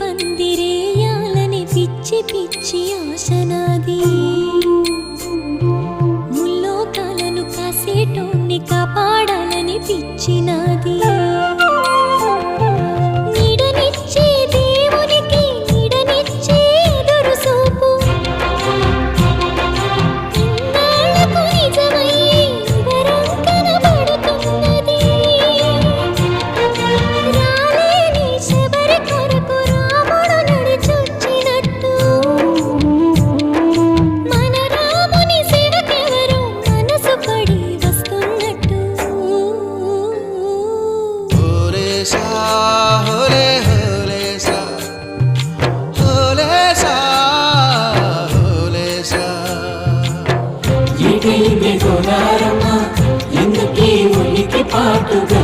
పందిరేయాలని పిచ్చి పిచ్చి ఆశనాది ముల్లోకాలను కాసేటోన్ని కాపాడాలని పిచ్చినాది నీడనిచ్చే దేవునికి నీడనిచ్చే ఎదురు చూపు ఇన్నాళ్లకు నిజమయ్యి వరం కనబడుతున్నది రాలేని శబరి కొరకు రాముడు నడిచొచ్చినట్టు మన రాముని సేవకెవరు మనసు పడి వస్తున్నట్టు హోలేసా హోలే హోలేసా హోలేసా హోలేసా ఏటైంది గోదారమ్మ ఎందుకీ ఉలికి పాటుగా